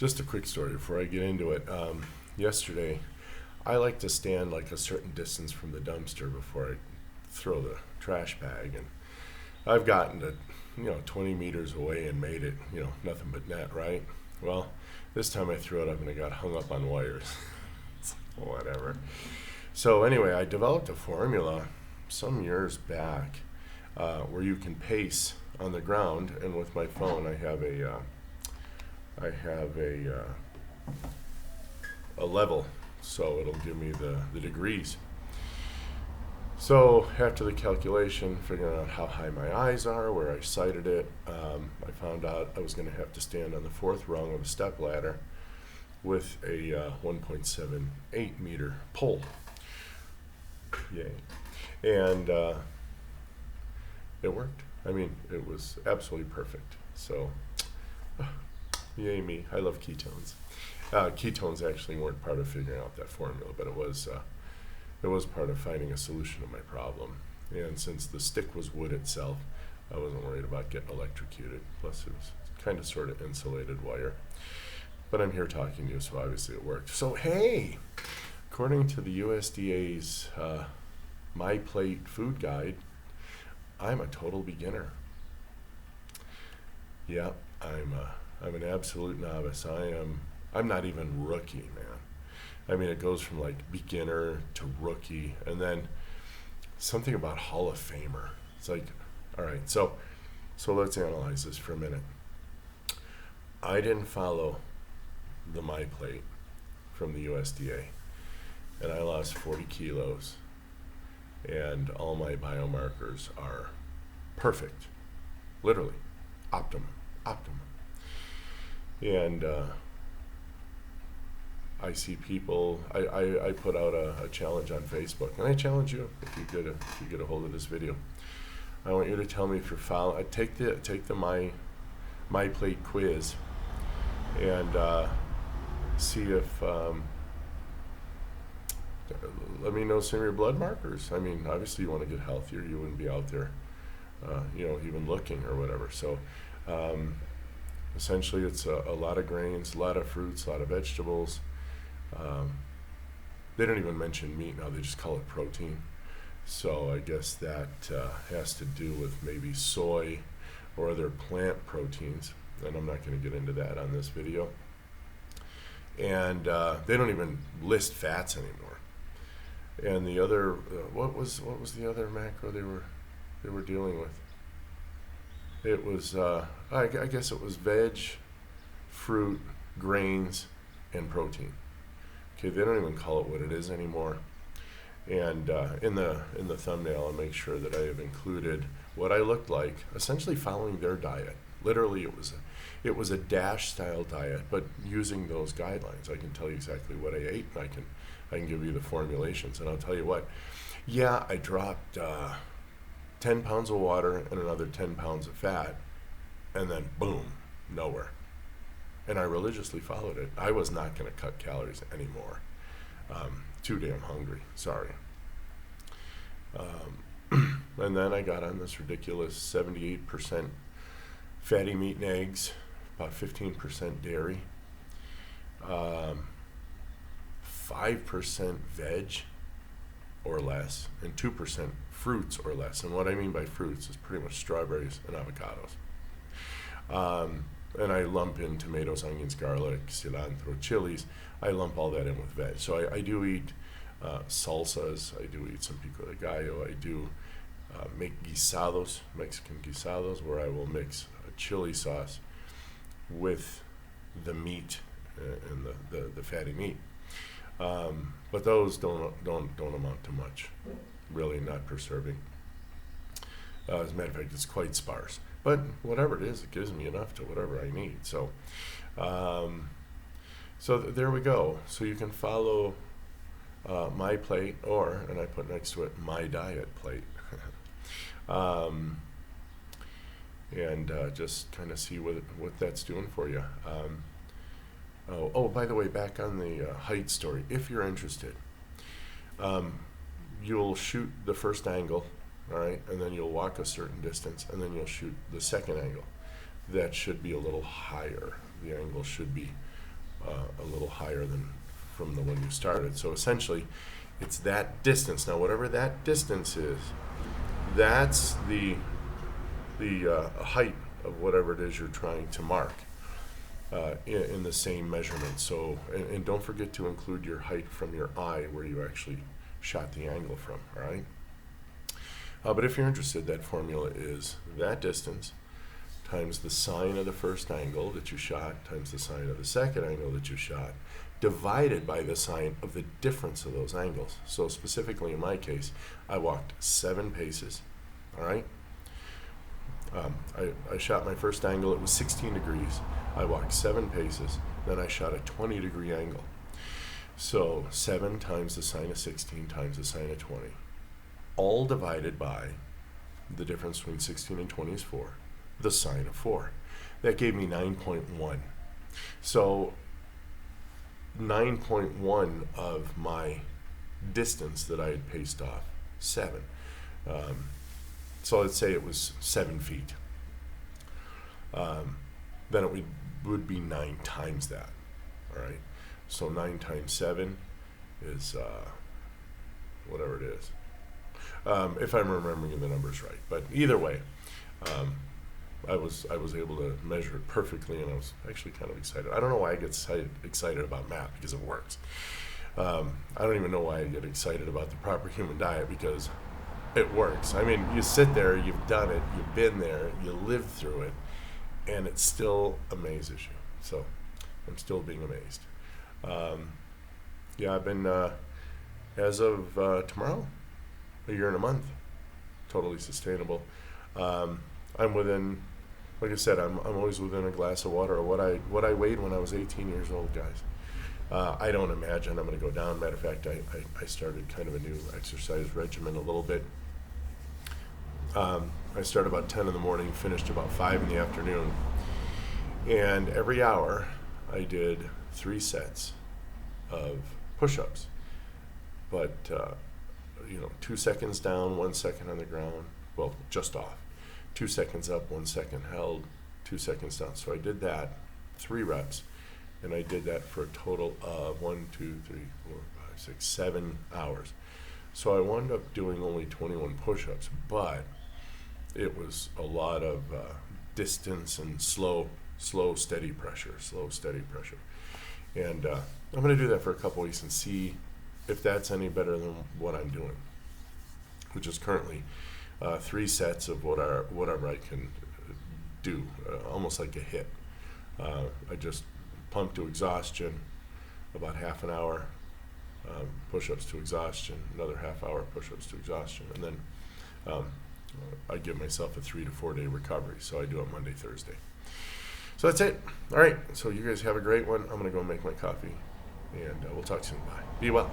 Just a quick story before I get into it. Yesterday, I like to stand like a certain distance from the dumpster before I throw the trash bag, and I've gotten to 20 meters away and made it nothing but net, right? Well, this time I threw it up and it got hung up on wires. It's like, whatever. So anyway, I developed a formula some years back where you can pace on the ground, and with my phone I have a level, so it'll give me the degrees. So after the calculation, figuring out how high my eyes are, where I sighted it, I found out I was going to have to stand on the fourth rung of a step ladder with a 1.78 meter pole. Yay. And it worked. I mean, it was absolutely perfect. So, yay me. I love ketones. Ketones actually weren't part of figuring out that formula, but it was part of finding a solution to my problem. And since the stick was wood itself, I wasn't worried about getting electrocuted. Plus, it was kind of sort of insulated wire. But I'm here talking to you, so obviously it worked. So, hey, according to the USDA's MyPlate food guide, I'm a total beginner. Yep, I'm an absolute novice. I'm not even rookie, man. I mean, it goes from like beginner to rookie, and then something about Hall of Famer. It's like, all right, so let's analyze this for a minute. I didn't follow the MyPlate from the USDA, and I lost 40 kilos, and all my biomarkers are perfect, literally, optimum. And I see people. I put out a challenge on Facebook, and I challenge you if you get a hold of this video. I want you to tell me if you're following. Take the MyPlate quiz, and see if. Let me know some of your blood markers. I mean, obviously you want to get healthier. You wouldn't be out there, even looking or whatever. So. Essentially, it's a lot of grains, a lot of fruits, a lot of vegetables. They don't even mention meat now, they just call it protein. So I guess that has to do with maybe soy or other plant proteins, and I'm not going to get into that on this video. And they don't even list fats anymore. And the other, what was the other macro they were dealing with? It was, I guess it was veg, fruit, grains, and protein. Okay, they don't even call it what it is anymore. And in the thumbnail, I'll make sure that I have included what I looked like, essentially following their diet. Literally, it was a DASH style diet, but using those guidelines, I can tell you exactly what I ate, and I can give you the formulations. And I'll tell you what, yeah, I dropped 10 pounds of water and another 10 pounds of fat, and then boom, nowhere. And I religiously followed it. I was not going to cut calories anymore. Too damn hungry, sorry. And then I got on this ridiculous 78% fatty meat and eggs, about 15% dairy, 5% veg or less, and 2% fruits or less. And what I mean by fruits is pretty much strawberries and avocados. And I lump in tomatoes, onions, garlic, cilantro, chilies. I lump all that in with veg. So I do eat salsas. I do eat some pico de gallo. I do make guisados, Mexican guisados, where I will mix a chili sauce with the meat and the fatty meat. But those don't amount to much, really not preserving. As a matter of fact, it's quite sparse. But whatever it is, it gives me enough to whatever I need. So, there we go. So you can follow MyPlate, and I put next to it MyDiet Plate, and just kind of see what that's doing for you. By the way, back on the height story, if you're interested, you'll shoot the first angle, all right, and then you'll walk a certain distance, and then you'll shoot the second angle. That should be a little higher. The angle should be a little higher than from the one you started. So essentially, it's that distance. Now, whatever that distance is, that's the height of whatever it is you're trying to mark in the same measurement. So, and don't forget to include your height from your eye where you actually shot the angle from, all right? But if you're interested, that formula is that distance times the sine of the first angle that you shot times the sine of the second angle that you shot, divided by the sine of the difference of those angles. So specifically in my case, I walked 7 paces, all right? I shot my first angle, it was 16 degrees. I walked 7 paces, then I shot a 20-degree angle. So 7 times the sine of 16 times the sine of 20, all divided by the difference between 16 and 20 is 4, the sine of 4. That gave me 9.1. So 9.1 of my distance that I had paced off, 7. So let's say it was 7 feet. Then it would be 9 times that, all right? So 9 times 7 is whatever it is, if I'm remembering the numbers right. But either way, I was able to measure it perfectly, and I was actually kind of excited. I don't know why I get excited about math, because it works. I don't even know why I get excited about the proper human diet, because it works. I mean, you sit there, you've done it, you've been there, you lived through it, and it still amazes you. So I'm still being amazed. Yeah, I've been, as of tomorrow, a year and a month, totally sustainable. I'm within, like I said, I'm always within a glass of water of what I weighed when I was 18 years old, guys. I don't imagine I'm going to go down. Matter of fact, I started kind of a new exercise regimen a little bit. I started about 10 in the morning, finished about 5 in the afternoon. And every hour, I did 3 sets of push-ups. But, 2 seconds down, 1 second on the ground. Well, just off. 2 seconds up, 1 second held, 2 seconds down. So I did that, 3 reps. And I did that for a total of 7 hours. So I wound up doing only 21 push-ups, but it was a lot of distance and slow, steady pressure. And I'm going to do that for a couple weeks and see if that's any better than what I'm doing, which is currently 3 sets of whatever I can do, almost like a HIIT. I just pump to exhaustion, about half an hour, push-ups to exhaustion, another half hour push-ups to exhaustion, and then I give myself a 3 to 4 day recovery. So I do it Monday, Thursday. So that's it. All right. So you guys have a great one. I'm going to go make my coffee, and we'll talk soon. Bye. Be well.